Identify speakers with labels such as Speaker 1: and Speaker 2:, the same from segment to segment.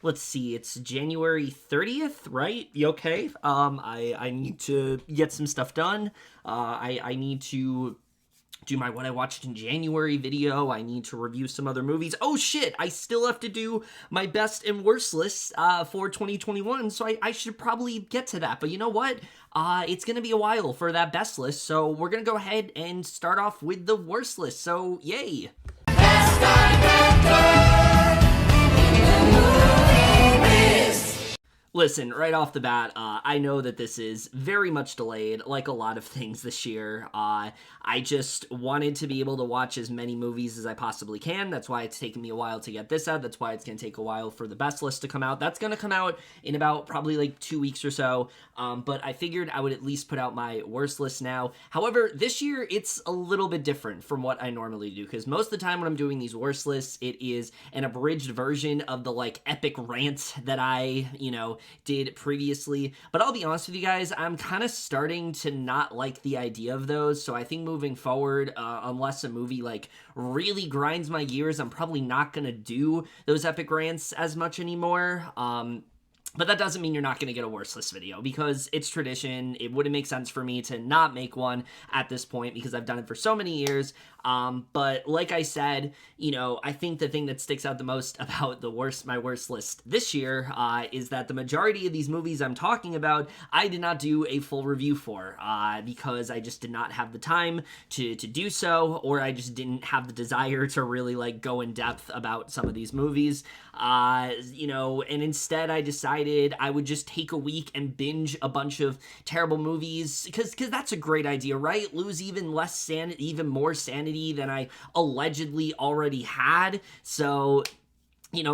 Speaker 1: let's see, it's January 30th, right? You okay? I need to get some stuff done. I need to do my what I watched in January video. I need to review some other movies. Oh shit, I still have to do my best and worst list for 2021, so I should probably get to that. But you know what? It's gonna be a while for that best list, so we're gonna go ahead and start off with the worst list. So yay! Listen, right off the bat, I know that this is very much delayed, like a lot of things this year. I just wanted to be able to watch as many movies as I possibly can. That's why it's taken me a while to get this out. That's why it's going to take a while for the best list to come out. That's going to come out in about probably like 2 weeks or so. But I figured I would at least put out my worst list now. However, this year, it's a little bit different from what I normally do, because most of the time when I'm doing these worst lists, it is an abridged version of the like epic rant that I, did previously. But I'll be honest with you guys, I'm kind of starting to not like the idea of those. So I think moving forward, unless a movie like really grinds my gears, I'm probably not going to do those epic rants as much anymore. But that doesn't mean you're not going to get a worst list video, because it's tradition. It wouldn't make sense for me to not make one at this point, because I've done it for so many years. But like I said, I think the thing that sticks out the most about my worst list this year is that the majority of these movies I'm talking about, I did not do a full review for, because I just did not have the time to do so, or I just didn't have the desire to really like go in depth about some of these movies. And instead I decided I would just take a week and binge a bunch of terrible movies, because that's a great idea, right? Lose even more sanity than I allegedly already had. So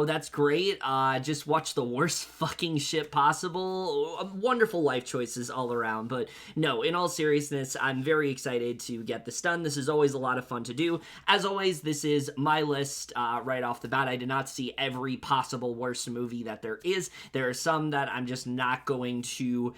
Speaker 1: that's great. Just watch the worst fucking shit possible. Wonderful life choices all around. But no, in all seriousness, I'm very excited to get this done. This is always a lot of fun to do. As always, this is my list right off the bat. I did not see every possible worst movie that there is. There are some that I'm just not going to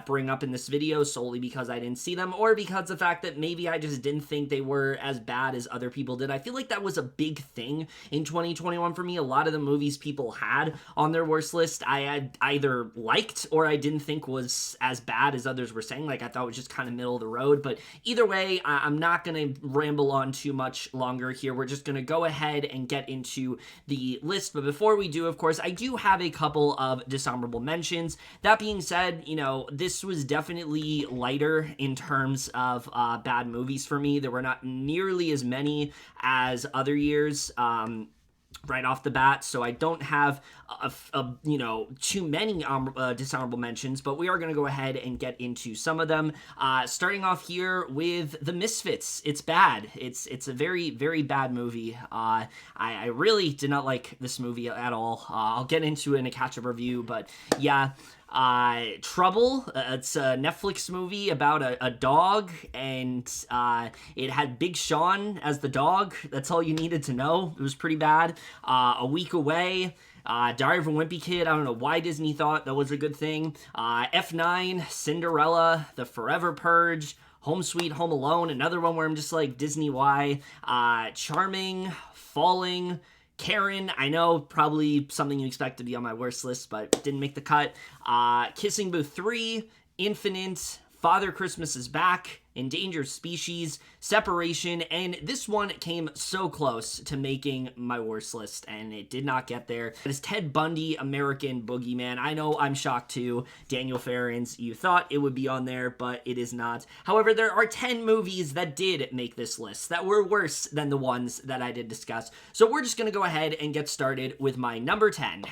Speaker 1: bring up in this video solely because I didn't see them, or because of the fact that maybe I just didn't think they were as bad as other people did. I feel like that was a big thing in 2021 for me. A lot of the movies people had on their worst list, I had either liked or I didn't think was as bad as others were saying. Like, I thought it was just kind of middle of the road. But either way, I'm not going to ramble on too much longer here. We're just going to go ahead and get into the list. But before we do, of course, I do have a couple of dishonorable mentions. That being said, this was definitely lighter in terms of bad movies for me. There were not nearly as many as other years. Right off the bat, so I don't have too many dishonorable mentions, but we are going to go ahead and get into some of them. Starting off here with The Misfits. It's bad. It's a very, very bad movie. I really did not like this movie at all. I'll get into it in a catch-up review, but yeah. Trouble, it's a Netflix movie about a dog, and it had Big Sean as the dog. That's all you needed to know. It was pretty bad. A Week Away, Diary of a Wimpy Kid. I don't know why Disney thought that was a good thing. F9, Cinderella, The Forever Purge, Home Sweet Home Alone, another one where I'm just like, Disney, why? Charming, Falling, Karen, I know, probably something you expect to be on my worst list, but didn't make the cut. Kissing Booth 3, Infinite, Father Christmas is Back, Endangered Species, Separation, and this one came so close to making my worst list, and it did not get there. It is Ted Bundy, American Boogeyman. I know, I'm shocked too. Daniel Farrens, you thought it would be on there, but it is not. However, there are 10 movies that did make this list that were worse than the ones that I did discuss. So we're just going to go ahead and get started with my number 10.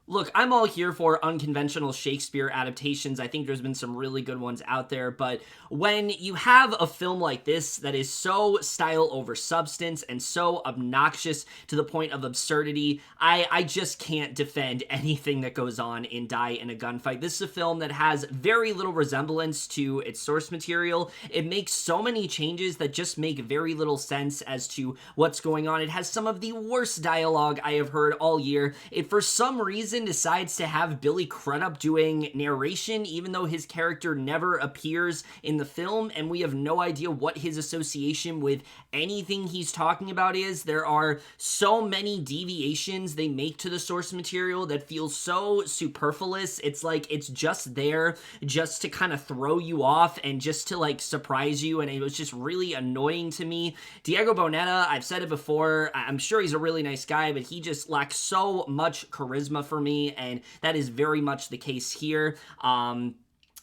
Speaker 1: Look, I'm all here for unconventional Shakespeare adaptations. I think there's been some really good ones out there, but when you have a film like this that is so style over substance and so obnoxious to the point of absurdity, I just can't defend anything that goes on in Die in a Gunfight. This is a film that has very little resemblance to its source material. It makes so many changes that just make very little sense as to what's going on. It has some of the worst dialogue I have heard all year. It, for some reason, decides to have Billy Crudup doing narration, even though his character never appears in the film, and we have no idea what his association with anything he's talking about is. There are so many deviations they make to the source material that feel so superfluous. It's like it's just there just to kind of throw you off and just to like surprise you, and it was just really annoying to me. Diego Boneta, I've said it before, I'm sure he's a really nice guy, but he just lacks so much charisma for me, and that is very much the case here.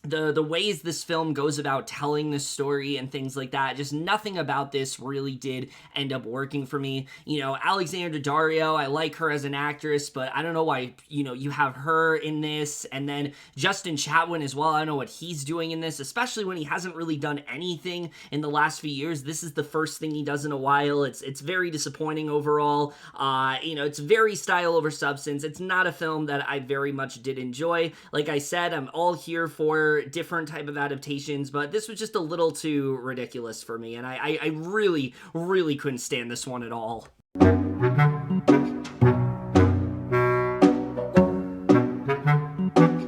Speaker 1: The ways this film goes about telling this story and things like that, just nothing about this really did end up working for me. You know, Alexandra Daddario, I like her as an actress, but I don't know why, you know, you have her in this, and then Justin Chatwin as well. I don't know what he's doing in this, especially when he hasn't really done anything in the last few years. This is the first thing he does in a while. It's very disappointing overall. You know, it's very style over substance. It's not a film that I very much did enjoy. Like I said, I'm all here for different type of adaptations, but this was just a little too ridiculous for me, and I really, really couldn't stand this one at all.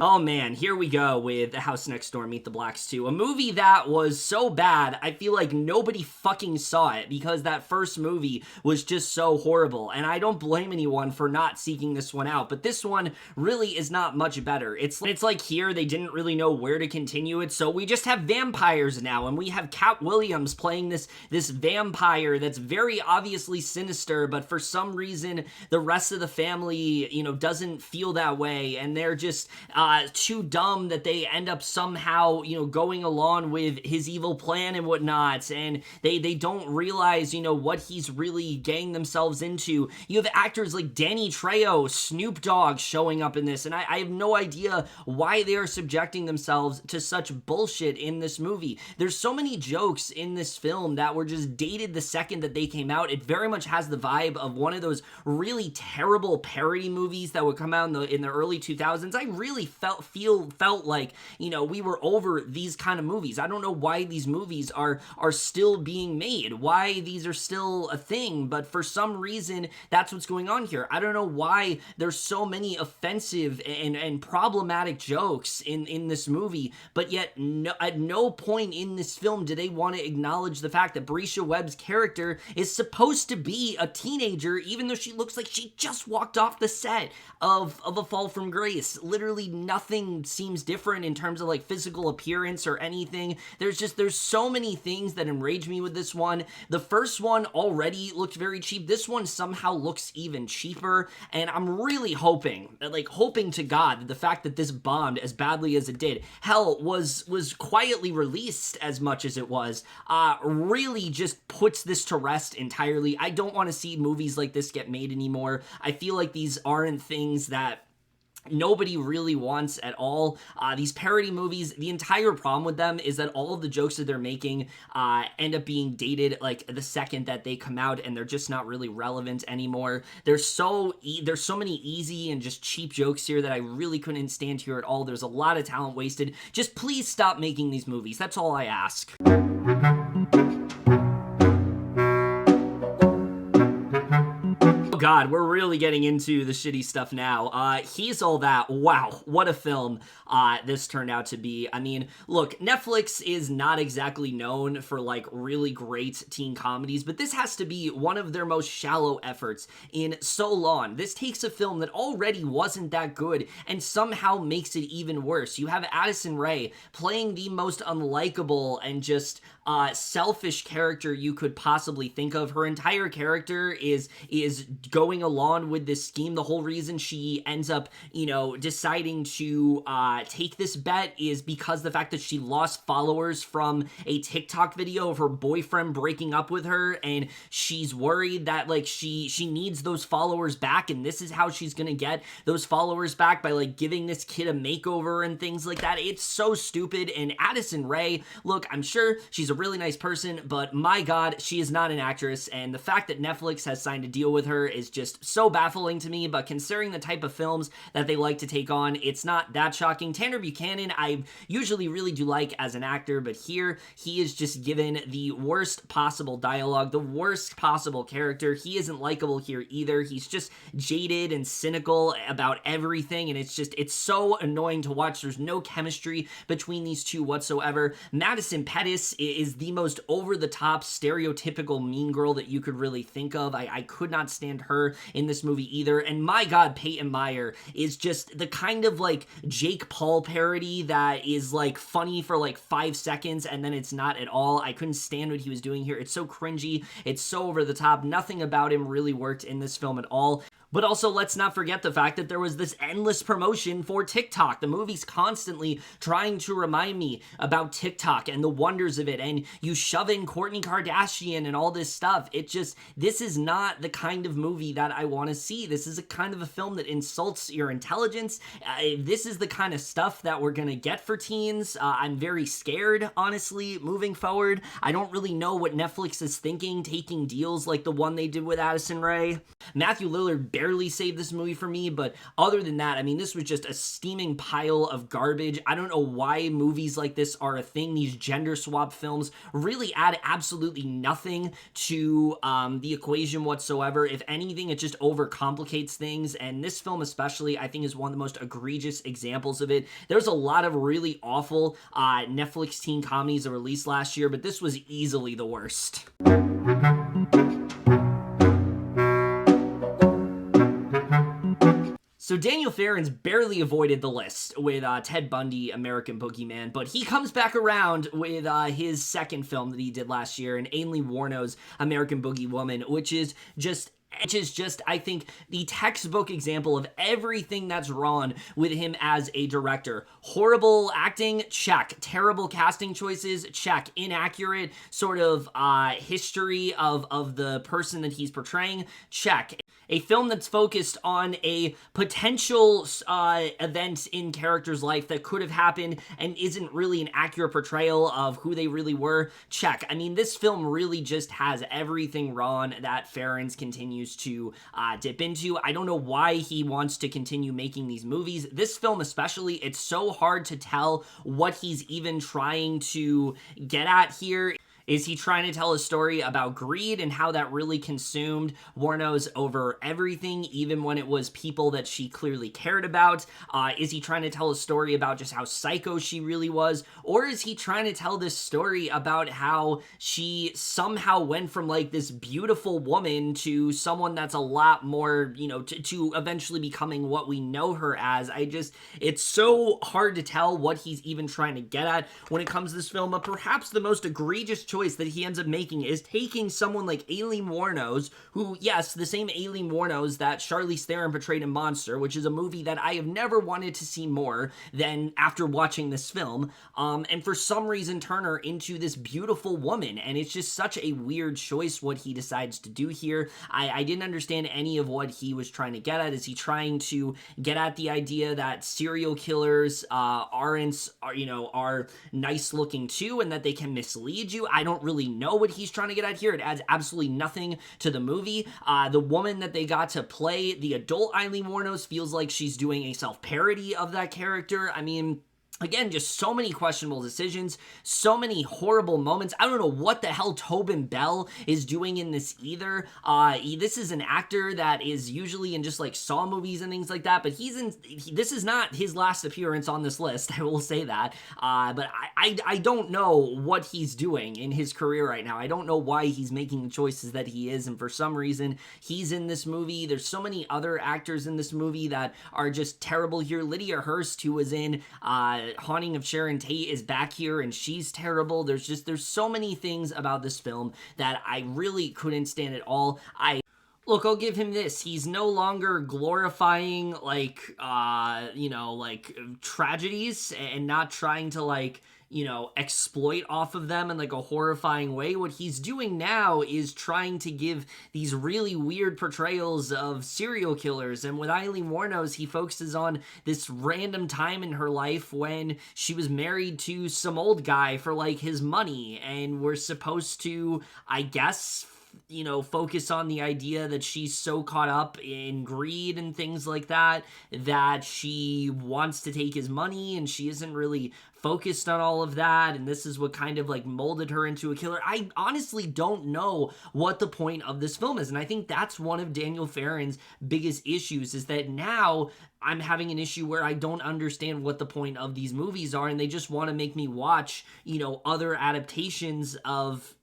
Speaker 1: Oh man, here we go with The House Next Door, Meet the Blacks 2. A movie that was so bad, I feel like nobody fucking saw it because that first movie was just so horrible. And I don't blame anyone for not seeking this one out, but this one really is not much better. It's like here, they didn't really know where to continue it, so we just have vampires now, and we have Cat Williams playing this vampire that's very obviously sinister, but for some reason, the rest of the family, you know, doesn't feel that way, and they're just, too dumb that they end up somehow, you know, going along with his evil plan and whatnot, and they don't realize, you know, what he's really getting themselves into. You have actors like Danny Trejo, Snoop Dogg showing up in this, and I have no idea why they are subjecting themselves to such bullshit in this movie. There's so many jokes in this film that were just dated the second that they came out. It very much has the vibe of one of those really terrible parody movies that would come out in the early 2000s. I really felt like, you know, we were over these kind of movies. I don't know why these movies are still being made, why these are still a thing, but for some reason, that's what's going on here. I don't know why there's so many offensive and problematic jokes in this movie, but yet at no point in this film do they want to acknowledge the fact that Brisha Webb's character is supposed to be a teenager, even though she looks like she just walked off the set of A Fall from Grace. Literally nothing seems different in terms of like physical appearance or anything. There's so many things that enrage me with this one. The first one already looked very cheap. This one somehow looks even cheaper, and I'm really hoping to God that the fact that this bombed as badly as it did, hell, was quietly released as much as it was, really just puts this to rest entirely. I don't want to see movies like this get made anymore. I feel like these aren't things that nobody really wants at all. These parody movies, the entire problem with them is that all of the jokes that they're making end up being dated like the second that they come out, and they're just not really relevant anymore. There's so many easy and just cheap jokes here that I really couldn't stand here at all. There's a lot of talent wasted. Just please stop making these movies. That's all I ask. God, we're really getting into the shitty stuff now. He's All That. Wow, what a film this turned out to be. I mean, look, Netflix is not exactly known for like really great teen comedies, but this has to be one of their most shallow efforts in so long. This takes a film that already wasn't that good and somehow makes it even worse. You have Addison Rae playing the most unlikable and just selfish character you could possibly think of. Her entire character is going along with this scheme. The whole reason she ends up, you know, deciding to take this bet is because the fact that she lost followers from a TikTok video of her boyfriend breaking up with her, and she's worried that like she needs those followers back, and this is how she's gonna get those followers back, by like giving this kid a makeover and things like that. It's so stupid. And Addison Rae, look, I'm sure she's a really nice person, but my God, she is not an actress, and the fact that Netflix has signed a deal with her is is just so baffling to me, but considering the type of films that they like to take on, it's not that shocking. Tanner Buchanan, I usually really do like as an actor, but here he is just given the worst possible dialogue, the worst possible character. He isn't likable here either. He's just jaded and cynical about everything, and it's so annoying to watch. There's no chemistry between these two whatsoever. Madison Pettis is the most over-the-top, stereotypical mean girl that you could really think of. I could not stand her in this movie either, and my god, Peyton Meyer is just the kind of like Jake Paul parody that is like funny for like 5 seconds and then it's not at all. I couldn't stand what he was doing here. It's so cringy, it's so over the top. Nothing about him really worked in this film at all. But also, let's not forget the fact that there was this endless promotion for TikTok. The movie's constantly trying to remind me about TikTok and the wonders of it, and you shove in Kourtney Kardashian and all this stuff. This is not the kind of movie that I want to see. This is a kind of a film that insults your intelligence. This is the kind of stuff that we're going to get for teens. I'm very scared, honestly, moving forward. I don't really know what Netflix is thinking, taking deals like the one they did with Addison Rae. Matthew Lillard barely saved this movie for me, but other than that, I mean, this was just a steaming pile of garbage. I don't know why movies like this are a thing. These gender swap films really add absolutely nothing to the equation whatsoever. If anything, it just overcomplicates things, and this film especially, I think, is one of the most egregious examples of it. There's a lot of really awful Netflix teen comedies that were released last year, but this was easily the worst. So Daniel Farron's barely avoided the list with Ted Bundy, American Boogieman, but he comes back around with his second film that he did last year, and Ainley Warno's American Boogiewoman, which is just, I think, the textbook example of everything that's wrong with him as a director. Horrible acting, check. Terrible casting choices, check. Inaccurate sort of history of the person that he's portraying, check. A film that's focused on a potential event in character's life that could have happened and isn't really an accurate portrayal of who they really were, check. I mean, this film really just has everything wrong that Farron's continues to dip into. I don't know why he wants to continue making these movies. This film especially, it's so hard to tell what he's even trying to get at here. Is he trying to tell a story about greed and how that really consumed Warno's over everything, even when it was people that she clearly cared about? Is he trying to tell a story about just how psycho she really was? Or is he trying to tell this story about how she somehow went from like this beautiful woman to someone that's a lot more, you know, to eventually becoming what we know her as? It's so hard to tell what he's even trying to get at when it comes to this film. But perhaps the most egregious choice that he ends up making is taking someone like Aileen Wuornos, who, yes, the same Aileen Wuornos that Charlize Theron portrayed in Monster, which is a movie that I have never wanted to see more than after watching this film, and for some reason turn her into this beautiful woman, and it's just such a weird choice what he decides to do here. I didn't understand any of what he was trying to get at. Is he trying to get at the idea that serial killers are nice looking too, and that they can mislead you? I don't really know what he's trying to get at here. It adds absolutely nothing to the movie. The woman that they got to play the adult Aileen Wuornos feels like she's doing a self-parody of that character. I mean, again, just so many questionable decisions, so many horrible moments. I don't know what the hell Tobin Bell is doing in this either. This is an actor that is usually in just like Saw movies and things like that, but this is not his last appearance on this list, I will say that. But I don't know what he's doing in his career right now. I don't know why he's making the choices that he is, and for some reason, he's in this movie. There's so many other actors in this movie that are just terrible here. Lydia Hurst, who was in Haunting of Sharon Tate, is back here and she's terrible. There's so many things about this film that I really couldn't stand at all. Look, I'll give him this. He's no longer glorifying tragedies and not trying to exploit off of them in like a horrifying way. What he's doing now is trying to give these really weird portrayals of serial killers. And with Aileen Wuornos, he focuses on this random time in her life when she was married to some old guy for like his money, and we're supposed to, I guess, focus on the idea that she's so caught up in greed and things like that, that she wants to take his money and she isn't really focused on all of that, and this is what kind of like molded her into a killer. I honestly don't know what the point of this film is, and I think that's one of Daniel Farron's biggest issues, is that now I'm having an issue where I don't understand what the point of these movies are, and they just want to make me watch, other adaptations of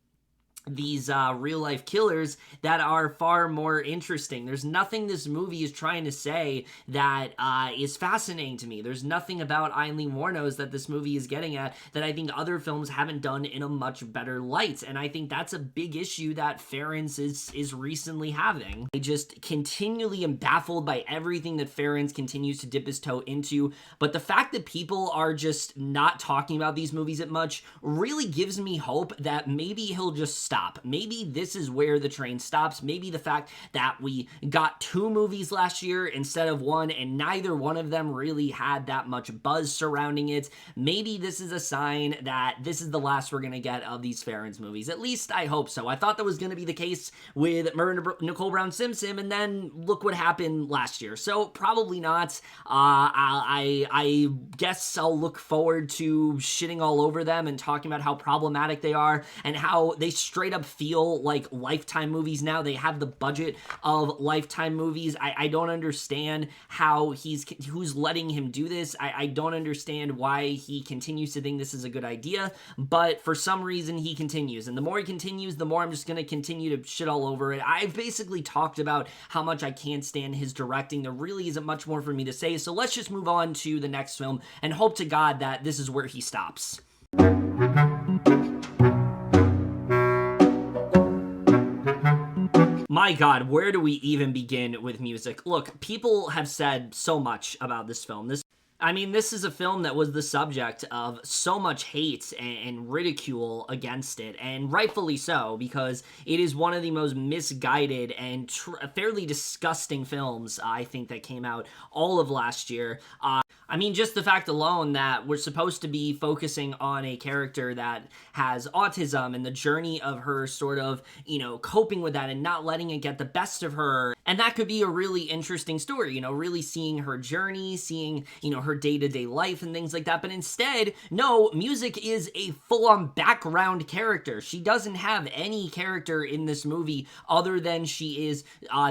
Speaker 1: these real life killers that are far more interesting. There's nothing this movie is trying to say that is fascinating to me. There's nothing about Eileen Wuornos that this movie is getting at that I think other films haven't done in a much better light, and I think that's a big issue that Farron's is recently having. I just continually am baffled by everything that Farron's continues to dip his toe into, but the fact that people are just not talking about these movies that much really gives me hope that maybe he'll just stop. Maybe this is where the train stops. Maybe the fact that we got 2 movies last year instead of 1, and neither one of them really had that much buzz surrounding it. Maybe this is a sign that this is the last we're going to get of these Farron's movies. At least I hope so. I thought that was going to be the case with Murder Nicole Brown Simpson, and then look what happened last year. So probably not. I guess I'll look forward to shitting all over them and talking about how problematic they are and how they straight up feel like Lifetime movies now. They have the budget of Lifetime movies. I don't understand how who's letting him do this. I don't understand why he continues to think this is a good idea, but for some reason he continues, and the more he continues, the more I'm just going to continue to shit all over it. I've basically talked about how much I can't stand his directing. There really isn't much more for me to say, so let's just move on to the next film and hope to God that this is where he stops. My God, where do we even begin with music? Look, people have said so much about this film. This is a film that was the subject of so much hate and ridicule against it, and rightfully so, because it is one of the most misguided and fairly disgusting films, I think, that came out all of last year. Just the fact alone that we're supposed to be focusing on a character that has autism and the journey of her sort of, coping with that and not letting it get the best of her. And that could be a really interesting story, really seeing her journey, seeing, her day-to-day life and things like that. But instead, no, music is a full-on background character. She doesn't have any character in this movie other than she is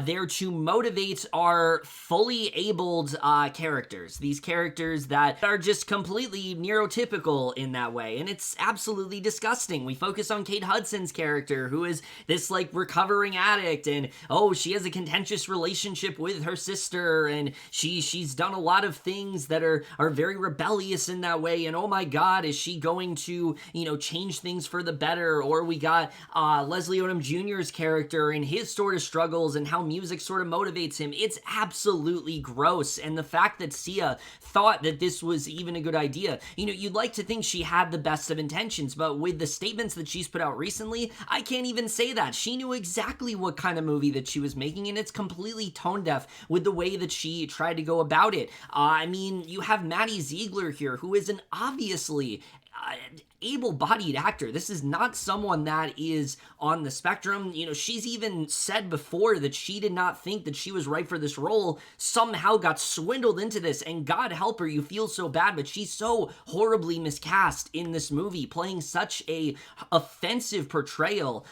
Speaker 1: there to motivate our fully abled characters. These characters that are just completely neurotypical in that way. And it's absolutely disgusting. We focus on Kate Hudson's character, who is this recovering addict, and she has a contentious relationship with her sister, and she's done a lot of things that are very rebellious in that way, and oh my God, is she going to change things for the better? Or we got Leslie Odom Jr.'s character and his sort of struggles and how music sort of motivates him. It's absolutely gross, and the fact that Sia thought that this was even a good idea, you'd like to think she had the best of intentions, but with the statements that she's put out recently, I can't even say that. She knew exactly what kind of movie that she was making, and it's completely tone deaf with the way that she tried to go about it. You have Maddie Ziegler here, who is an obviously able-bodied actor. This is not someone that is on the spectrum. She's even said before that she did not think that she was right for this role, somehow got swindled into this, and God help her, you feel so bad, but she's so horribly miscast in this movie, playing such a offensive portrayal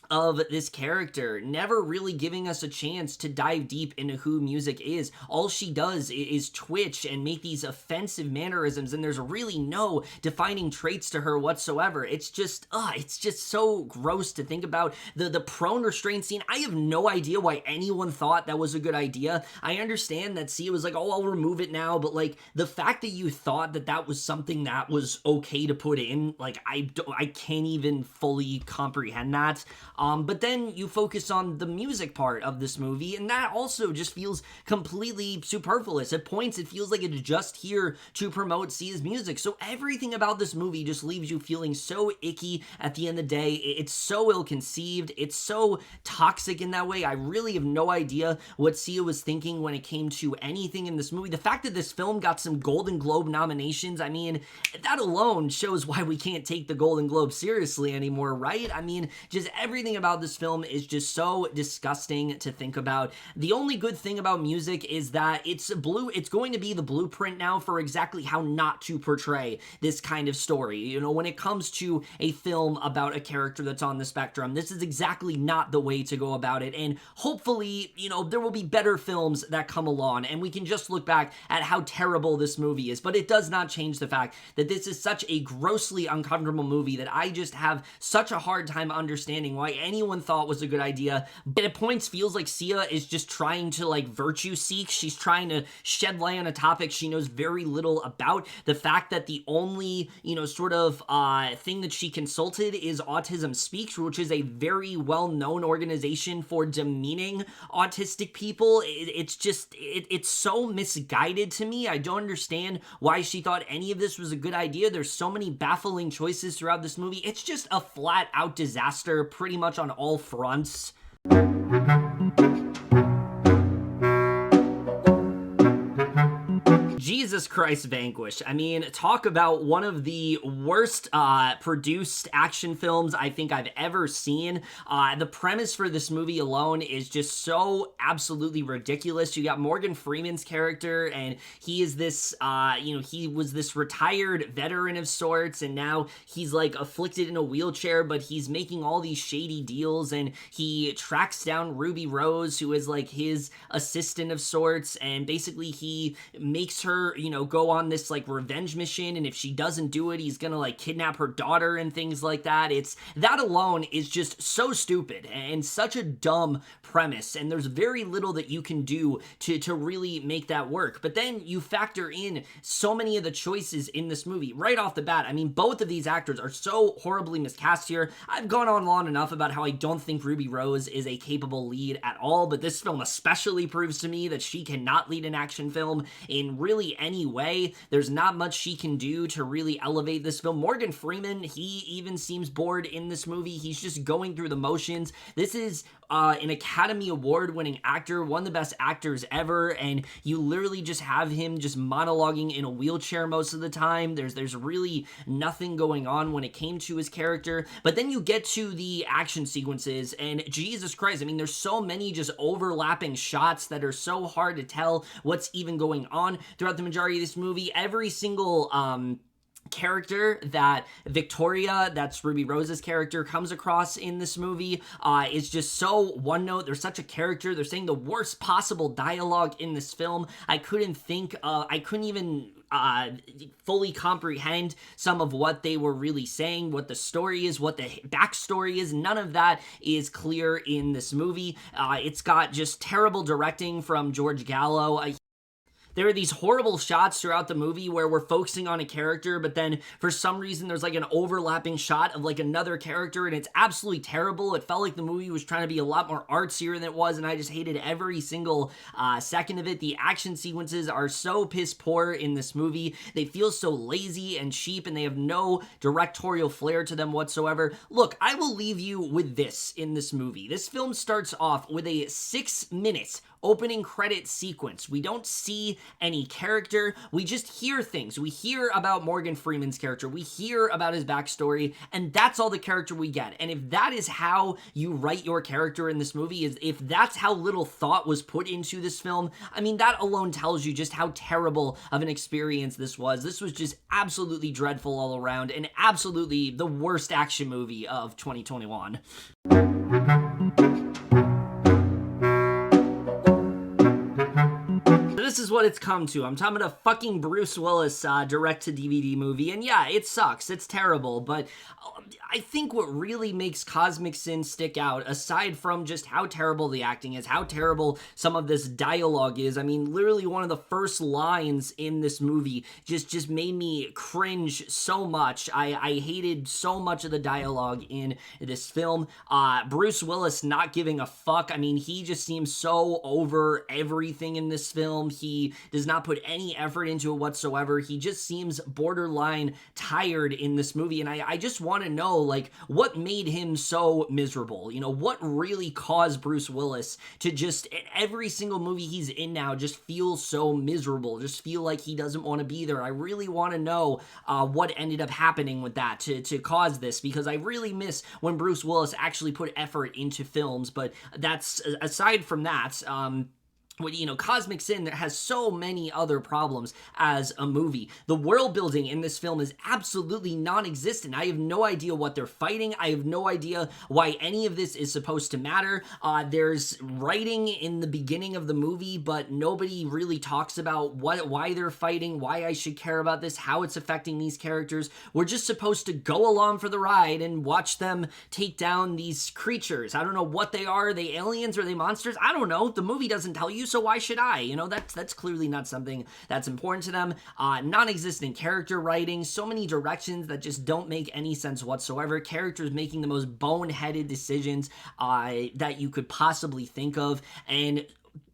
Speaker 1: of this character, never really giving us a chance to dive deep into who music is. All she does is twitch and make these offensive mannerisms, and there's really no defining traits to her whatsoever. It's just so gross to think about. The prone restraint scene, I have no idea why anyone thought that was a good idea. I understand that Sia was like, I'll remove it now, but the fact that you thought that was something that was okay to put in, I can't even fully comprehend that. But then you focus on the music part of this movie, and that also just feels completely superfluous. At points, it feels like it's just here to promote Sia's music. So everything about this movie just leaves you feeling so icky at the end of the day. It's so ill-conceived. It's so toxic in that way. I really have no idea what Sia was thinking when it came to anything in this movie. The fact that this film got some Golden Globe nominations, that alone shows why we can't take the Golden Globe seriously anymore, right? Just everything everything about this film is just so disgusting to think about. The only good thing about music is that it's going to be the blueprint now for exactly how not to portray this kind of story. You know, when it comes to a film about a character that's on the spectrum, this is exactly not the way to go about it. And hopefully, you know, there will be better films that come along and we can just look back at how terrible this movie is. But it does not change the fact that this is such a grossly uncomfortable movie that I just have such a hard time understanding why anyone thought was a good idea. But at points feels like Sia is just trying to like virtue seek. She's trying to shed light on a topic she knows very little about. The fact that the only, you know, sort of thing that she consulted is Autism Speaks, which is a very well-known organization for demeaning autistic people. It's so misguided to me. I don't understand why she thought any of this was a good idea. There's so many baffling choices throughout this movie. It's just a flat-out disaster pretty much on all fronts. Jesus Christ, Vanquish. I mean, talk about one of the worst produced action films I think I've ever seen. The premise for this movie alone is just so absolutely ridiculous. You got Morgan Freeman's character, and he is this, he was this retired veteran of sorts, and now he's like afflicted in a wheelchair, but he's making all these shady deals, and he tracks down Ruby Rose, who is like his assistant of sorts, and basically he makes her, you know, go on this like revenge mission, and if she doesn't do it, he's gonna like kidnap her daughter and things like that. That alone is just so stupid and such a dumb premise, and there's very little that you can do to really make that work. But then you factor in so many of the choices in this movie right off the bat. I mean, both of these actors are so horribly miscast here. I've gone on long enough about how I don't think Ruby Rose is a capable lead at all, but this film especially proves to me that she cannot lead an action film in really any way. There's not much she can do to really elevate this film. Morgan Freeman, he even seems bored in this movie. He's just going through the motions. This is an Academy Award winning actor, one of the best actors ever, and you literally just have him just monologuing in a wheelchair most of the time. There's really nothing going on when it came to his character. But then you get to the action sequences, and Jesus Christ, I mean, there's so many just overlapping shots that are so hard to tell what's even going on throughout the majority of this movie. Every single character that Victoria, that's Ruby Rose's character, comes across in this movie is just so one note. They're such a character. They're saying the worst possible dialogue in this film. I couldn't even fully comprehend some of what they were really saying, what the story is, what the backstory is. None of that is clear in this movie. It's got just terrible directing from George Gallo. There are these horrible shots throughout the movie where we're focusing on a character, but then for some reason there's like an overlapping shot of like another character, and it's absolutely terrible. It felt like the movie was trying to be a lot more artsier than it was, and I just hated every single second of it. The action sequences are so piss poor in this movie. They feel so lazy and cheap, and they have no directorial flair to them whatsoever. Look, I will leave you with this in this movie. This film starts off with a 6 minutes opening credit sequence. We don't see any character. We just hear things. We hear about Morgan Freeman's character. We hear about his backstory, and that's all the character we get. And if that is how you write your character in this movie, is if that's how little thought was put into this film, I mean, that alone tells you just how terrible of an experience this was. This was just absolutely dreadful all around, and absolutely the worst action movie of 2021. This is what it's come to. I'm talking about a fucking Bruce Willis direct-to-DVD movie, and yeah, it sucks. It's terrible, but I think what really makes Cosmic Sin stick out, aside from just how terrible the acting is, how terrible some of this dialogue is, I mean, literally one of the first lines in this movie just made me cringe so much. I hated so much of the dialogue in this film. Bruce Willis not giving a fuck. I mean, he just seems so over everything in this film. He does not put any effort into it whatsoever. He just seems borderline tired in this movie, and I just want to know, like, what made him so miserable? You know, what really caused Bruce Willis to just, in every single movie he's in now, just feel so miserable, just feel like he doesn't want to be there. I really want to know what ended up happening with that to cause this, because I really miss when Bruce Willis actually put effort into films. But that's, aside from that, Cosmic Sin has so many other problems as a movie. The world building in this film is absolutely non-existent. I have no idea what they're fighting. I have no idea why any of this is supposed to matter. There's writing in the beginning of the movie, but nobody really talks about why they're fighting, why I should care about this, how it's affecting these characters. We're just supposed to go along for the ride and watch them take down these creatures. I don't know what they are. Are they aliens? Are they monsters? I don't know. The movie doesn't tell you, so why should I? That's clearly not something that's important to them. Non-existent character writing, so many directions that just don't make any sense whatsoever. Characters making the most boneheaded decisions that you could possibly think of, and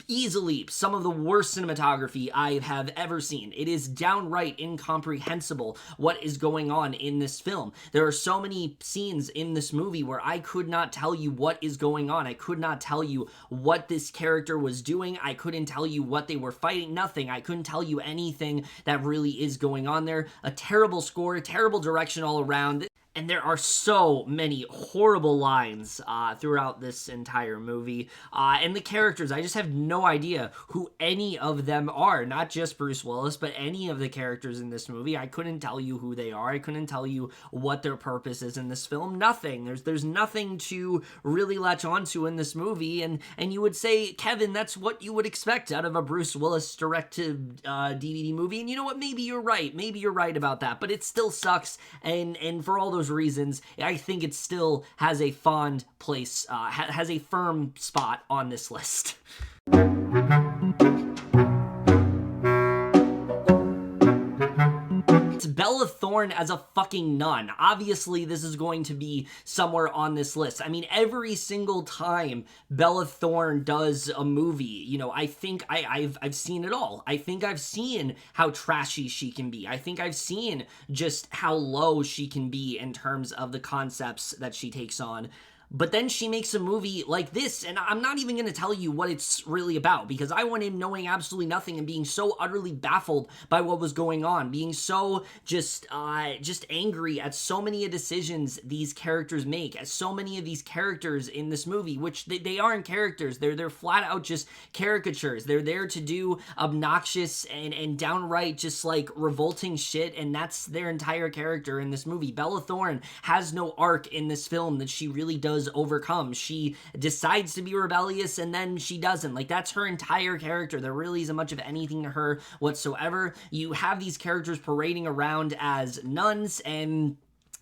Speaker 1: easily some of the worst cinematography I have ever seen. It is downright incomprehensible what is going on in this film. There are so many scenes in this movie where I could not tell you what is going on. I could not tell you what this character was doing. I couldn't tell you what they were fighting. Nothing. I couldn't tell you anything that really is going on there. A terrible score, terrible direction all around. And there are so many horrible lines throughout this entire movie. And the characters, I just have no idea who any of them are. Not just Bruce Willis, but any of the characters in this movie. I couldn't tell you who they are. I couldn't tell you what their purpose is in this film. Nothing. There's nothing to really latch onto in this movie. And you would say, Kevin, that's what you would expect out of a Bruce Willis direct-to-DVD movie. And you know what? Maybe you're right. Maybe you're right about that. But it still sucks. And for all those reasons, I think it still has a fond place, has a firm spot on this list. It's Bella Thorne as a fucking nun. Obviously, this is going to be somewhere on this list. I mean, every single time Bella Thorne does a movie, I think I've seen it all. I think I've seen how trashy she can be. I think I've seen just how low she can be in terms of the concepts that she takes on. But then she makes a movie like this, and I'm not even going to tell you what it's really about, because I went in knowing absolutely nothing and being so utterly baffled by what was going on, being so just angry at so many decisions these characters make, at so many of these characters in this movie, which they aren't characters. They're flat out just caricatures. They're there to do obnoxious and downright just like revolting shit, and that's their entire character in this movie. Bella Thorne has no arc in this film that she really does overcome. She decides to be rebellious and then she doesn't. Like, that's her entire character. There really isn't much of anything to her whatsoever. You have these characters parading around as nuns, and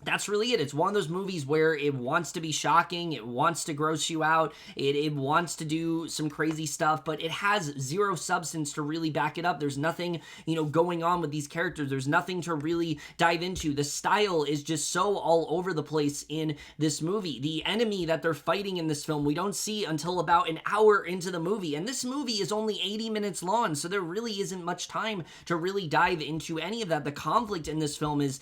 Speaker 1: that's really it. It's one of those movies where it wants to be shocking, it wants to gross you out, it wants to do some crazy stuff, but it has zero substance to really back it up. There's nothing, going on with these characters. There's nothing to really dive into. The style is just so all over the place in this movie. The enemy that they're fighting in this film, we don't see until about an hour into the movie, and this movie is only 80 minutes long, so there really isn't much time to really dive into any of that. The conflict in this film is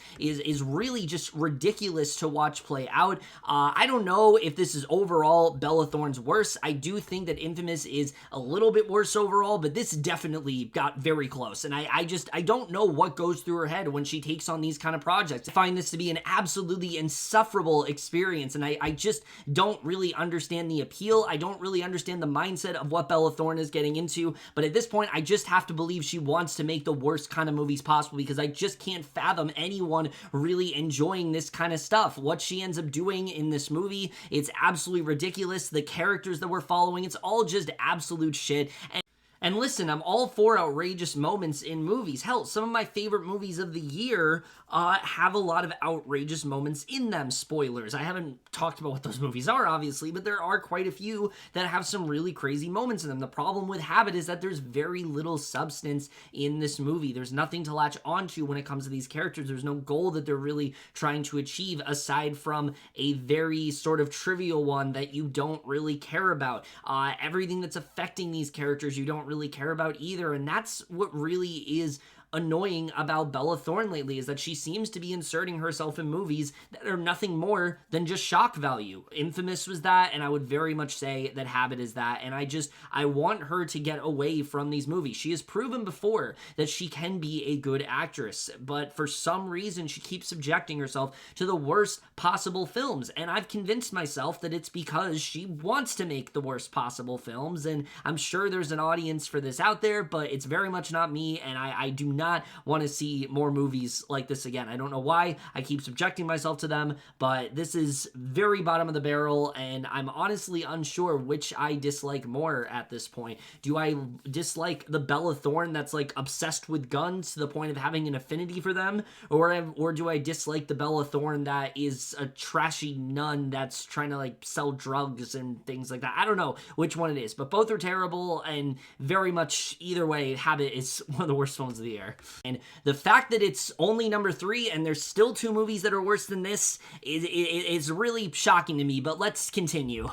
Speaker 1: really just ridiculous to watch play out. I don't know if this is overall Bella Thorne's worst. I do think that Infamous is a little bit worse overall, but this definitely got very close, and I don't know what goes through her head when she takes on these kind of projects. I find this to be an absolutely insufferable experience, and I just don't really understand the appeal. I don't really understand the mindset of what Bella Thorne is getting into, but at this point, I just have to believe she wants to make the worst kind of movies possible, because I just can't fathom anyone really enjoying this kind of stuff. What she ends up doing in this movie, it's absolutely ridiculous. The characters that we're following, it's all just absolute shit. And listen, I'm all for outrageous moments in movies. Hell, some of my favorite movies of the year have a lot of outrageous moments in them. Spoilers. I haven't talked about what those movies are, obviously, but there are quite a few that have some really crazy moments in them. The problem with Habit is that there's very little substance in this movie. There's nothing to latch onto when it comes to these characters. There's no goal that they're really trying to achieve aside from a very sort of trivial one that you don't really care about. Everything that's affecting these characters you don't really care about either. And that's what really is annoying about Bella Thorne lately, is that she seems to be inserting herself in movies that are nothing more than just shock value. Infamous was that, and I would very much say that Habit is that, and I want her to get away from these movies. She has proven before that she can be a good actress, but for some reason she keeps subjecting herself to the worst possible films, and I've convinced myself that it's because she wants to make the worst possible films, and I'm sure there's an audience for this out there, but it's very much not me, and I do not want to see more movies like this again. I don't know why I keep subjecting myself to them, but this is very bottom of the barrel, and I'm honestly unsure which I dislike more at this point. Do I dislike the Bella Thorne that's like obsessed with guns to the point of having an affinity for them, or do I dislike the Bella Thorne that is a trashy nun that's trying to like sell drugs and things like that? I don't know which one it is, but both are terrible, and very much either way, Habit is one of the worst films of the year. And the fact that it's only number 3 and there's still 2 movies that are worse than this is really shocking to me, but let's continue.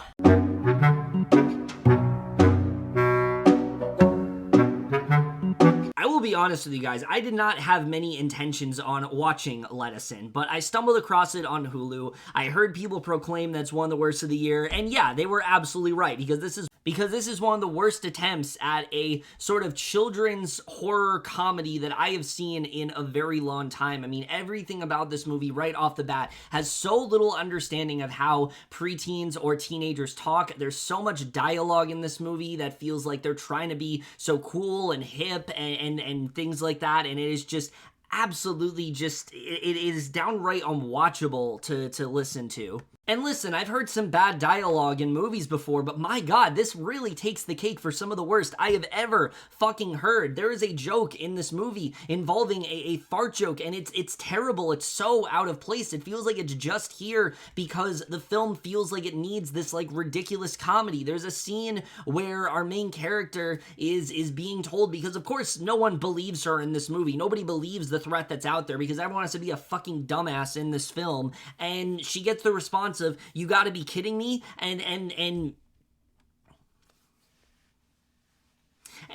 Speaker 1: I will be honest with you guys, I did not have many intentions on watching Let Us In, but I stumbled across it on Hulu. I heard people proclaim that's one of the worst of the year, and yeah, they were absolutely right, because this is one of the worst attempts at a sort of children's horror comedy that I have seen in a very long time. I mean, everything about this movie right off the bat has so little understanding of how preteens or teenagers talk. There's so much dialogue in this movie that feels like they're trying to be so cool and hip and things like that, and it is just absolutely just, it is downright unwatchable to listen to. And listen, I've heard some bad dialogue in movies before, but my god, this really takes the cake for some of the worst I have ever fucking heard. There is a joke in this movie involving a fart joke, and it's terrible. It's so out of place. It feels like it's just here because the film feels like it needs this like ridiculous comedy. There's a scene where our main character is being told, because of course no one believes her in this movie. Nobody believes the threat that's out there because everyone has to be a fucking dumbass in this film, and she gets the response of, "You gotta be kidding me," and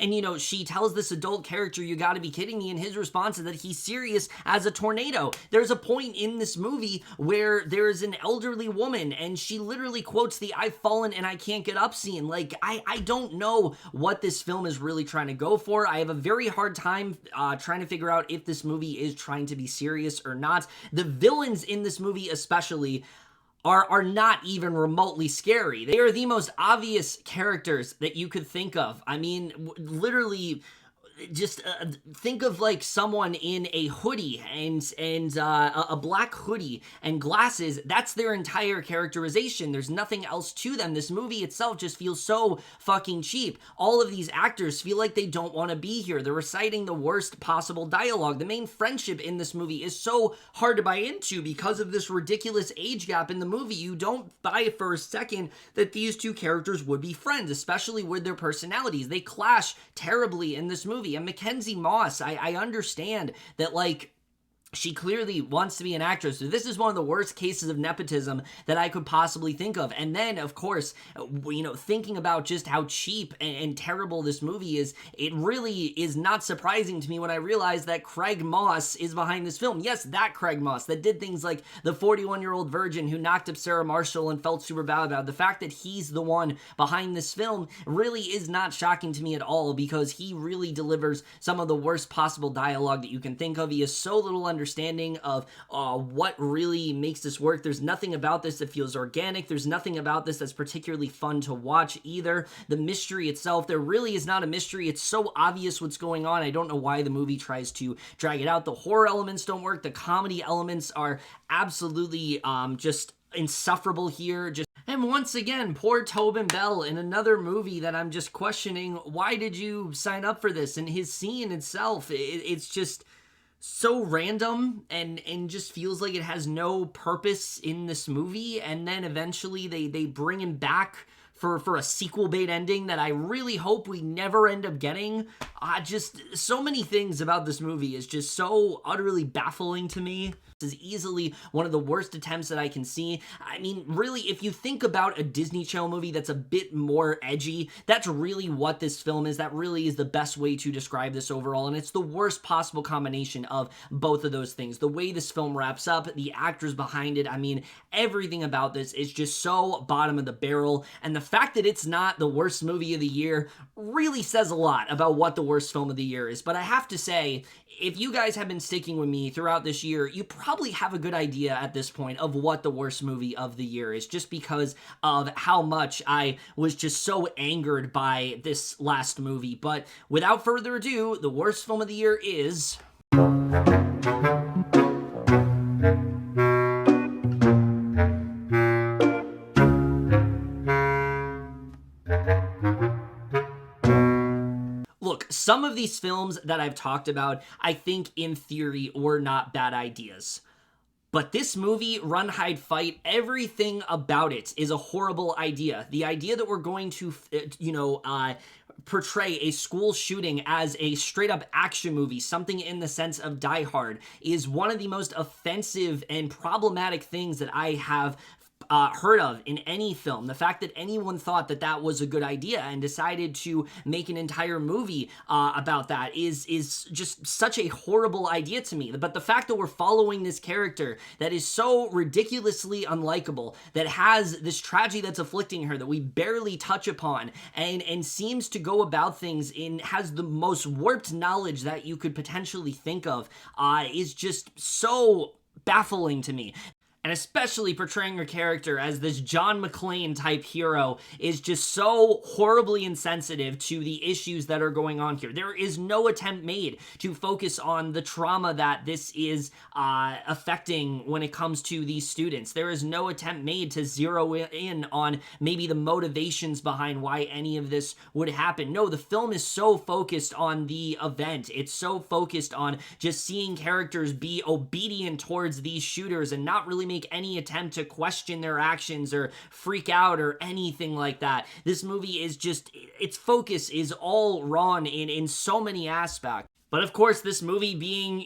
Speaker 1: you know, she tells this adult character, "You gotta be kidding me," and his response is that he's serious as a tornado. There's a point in this movie where there's an elderly woman, and she literally quotes the "I've fallen and I can't get up" scene. Like, I don't know what this film is really trying to go for. I have a very hard time trying to figure out if this movie is trying to be serious or not. The villains in this movie especially are not even remotely scary. They are the most obvious characters that you could think of. I mean, literally, just think of like someone in a hoodie and a black hoodie and glasses. That's their entire characterization. There's nothing else to them. This movie itself just feels so fucking cheap. All of these actors feel like they don't want to be here. They're reciting the worst possible dialogue. The main friendship in this movie is so hard to buy into because of this ridiculous age gap in the movie. You don't buy for a second that these two characters would be friends, especially with their personalities. They clash terribly in this movie. And Mackenzie Moss, I understand that, like, she clearly wants to be an actress. So this is one of the worst cases of nepotism that I could possibly think of. And then, of course, you know, thinking about just how cheap and terrible this movie is, it really is not surprising to me when I realize that Craig Moss is behind this film. Yes, that Craig Moss that did things like the 41-year-old virgin who knocked up Sarah Marshall and felt super bad about it. The fact that he's the one behind this film really is not shocking to me at all, because he really delivers some of the worst possible dialogue that you can think of. He has so little understanding of what really makes this work. There's nothing about this that feels organic. There's nothing about this that's particularly fun to watch either. The mystery itself, there really is not a mystery. It's so obvious what's going on. I don't know why the movie tries to drag it out. The horror elements don't work. The comedy elements are absolutely just insufferable here. And once again, poor Tobin Bell in another movie that I'm just questioning, why did you sign up for this? And his scene itself, it's just so random and just feels like it has no purpose in this movie. And then eventually they bring him back for a sequel bait ending that I really hope we never end up getting. Just so many things about this movie is just so utterly baffling to me. is easily one of the worst attempts that I can see. I mean, really, if you think about a Disney Channel movie that's a bit more edgy, that's really what this film is. That really is the best way to describe this overall, and it's the worst possible combination of both of those things. The way this film wraps up, the actors behind it, I mean, everything about this is just so bottom of the barrel, and the fact that it's not the worst movie of the year really says a lot about what the worst film of the year is. But I have to say, if you guys have been sticking with me throughout this year, you probably have a good idea at this point of what the worst movie of the year is, just because of how much I was just so angered by this last movie. But without further ado, the worst film of the year is... Look, some of these films that I've talked about, I think in theory were not bad ideas. But this movie, Run, Hide, Fight, everything about it is a horrible idea. The idea that we're going to, portray a school shooting as a straight-up action movie, something in the sense of Die Hard, is one of the most offensive and problematic things that I have heard of in any film. The fact that anyone thought that that was a good idea and decided to make an entire movie about that is just such a horrible idea to me. But the fact that we're following this character that is so ridiculously unlikable, that has this tragedy that's afflicting her that we barely touch upon, and seems to go about things has the most warped knowledge that you could potentially think of, is just so baffling to me. And especially portraying her character as this John McClane type hero is just so horribly insensitive to the issues that are going on here. There is no attempt made to focus on the trauma that this is affecting when it comes to these students. There is no attempt made to zero in on maybe the motivations behind why any of this would happen. No, the film is so focused on the event. It's so focused on just seeing characters be obedient towards these shooters and not really make any attempt to question their actions or freak out or anything like that. This movie is just, its focus is all wrong in so many aspects. But of course, this movie being,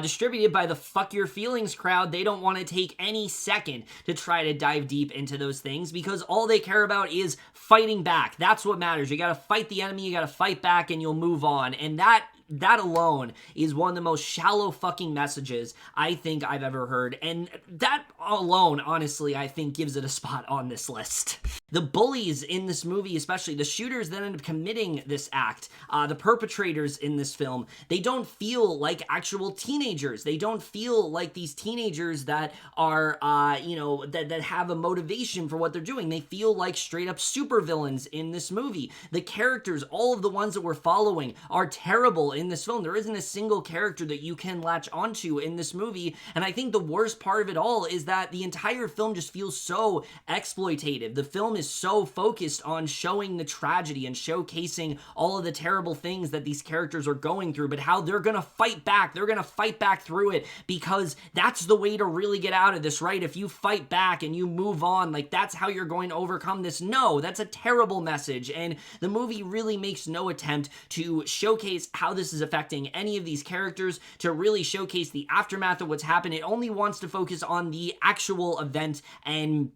Speaker 1: distributed by the Fuck Your Feelings crowd, they don't want to take any second to try to dive deep into those things, because all they care about is fighting back. That's what matters. You gotta fight the enemy, you gotta fight back, and you'll move on. And that alone is one of the most shallow fucking messages I think I've ever heard. And that alone, honestly, I think gives it a spot on this list. The bullies in this movie, especially the shooters that end up committing this act, the perpetrators in this film, they don't feel like actual teenagers. They don't feel like these teenagers that are, that have a motivation for what they're doing. They feel like straight up supervillains in this movie. The characters, all of the ones that we're following, are terrible in this film. There isn't a single character that you can latch onto in this movie, and I think the worst part of it all is that the entire film just feels so exploitative. The film is so focused on showing the tragedy and showcasing all of the terrible things that these characters are going through, but how they're gonna fight back. They're gonna fight back through it, because that's the way to really get out of this, right? If you fight back and you move on, like, that's how you're going to overcome this. No, that's a terrible message, and the movie really makes no attempt to showcase how this is affecting any of these characters, to really showcase the aftermath of what's happened. It only wants to focus on the actual event, and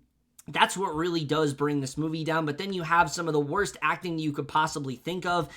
Speaker 1: that's what really does bring this movie down. But then you have some of the worst acting you could possibly think of,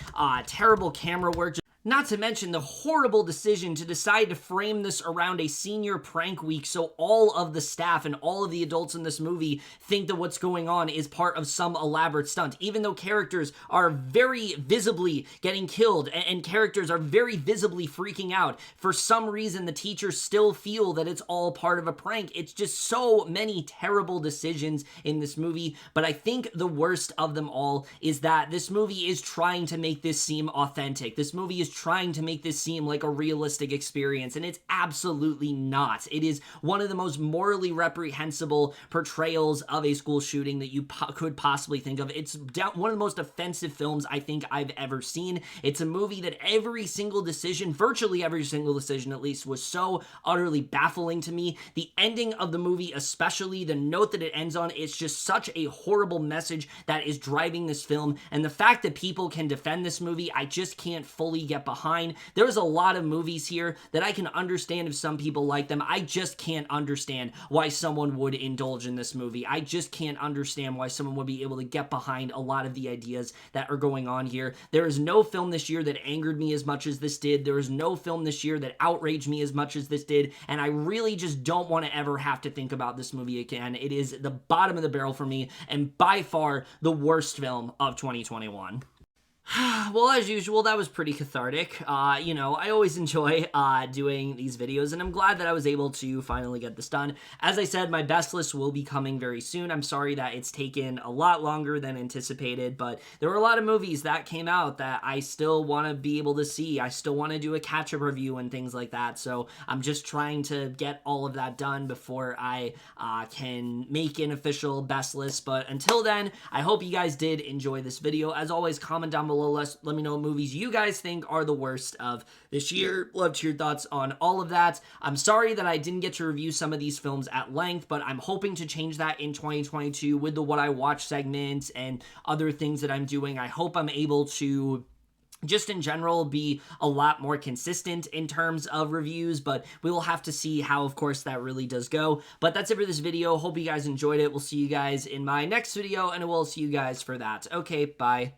Speaker 1: terrible camera work, not to mention the horrible decision to decide to frame this around a senior prank week, so all of the staff and all of the adults in this movie think that what's going on is part of some elaborate stunt, even though characters are very visibly getting killed and characters are very visibly freaking out. For some reason, the teachers still feel that it's all part of a prank. It's just so many terrible decisions in this movie, but I think the worst of them all is that this movie is trying to make this seem authentic. This movie is trying to make this seem like a realistic experience, and it's absolutely not. It is one of the most morally reprehensible portrayals of a school shooting that you could possibly think of. It's one of the most offensive films I think I've ever seen. It's a movie that every single decision, virtually every single decision at least, was so utterly baffling to me. The ending of the movie, especially the note that it ends on, it's just such a horrible message that is driving this film, and the fact that people can defend this movie, I just can't fully get get behind. There's a lot of movies here that I can understand if some people like them. I just can't understand why someone would indulge in this movie. I just can't understand why someone would be able to get behind a lot of the ideas that are going on here. There is no film this year that angered me as much as this did. There is no film this year that outraged me as much as this did, and I really just don't want to ever have to think about this movie again. It is the bottom of the barrel for me, and by far the worst film of 2021. Well, as usual, that was pretty cathartic. You know, I always enjoy doing these videos, and I'm glad that I was able to finally get this done. As I said, my best list will be coming very soon. I'm sorry that it's taken a lot longer than anticipated, but there were a lot of movies that came out that I still want to be able to see. I still want to do a catch-up review and things like that, so I'm just trying to get all of that done before I can make an official best list. But until then, I hope you guys did enjoy this video. As always, comment down below. Let me know what movies you guys think are the worst of this year. Love to hear your thoughts on all of that. I'm sorry that I didn't get to review some of these films at length, but I'm hoping to change that in 2022 with the What I Watch segment and other things that I'm doing. I hope I'm able to just in general be a lot more consistent in terms of reviews, but we will have to see how, of course, that really does go. But that's it for this video. Hope you guys enjoyed it. We'll see you guys in my next video, and we'll see you guys for that. Okay, bye.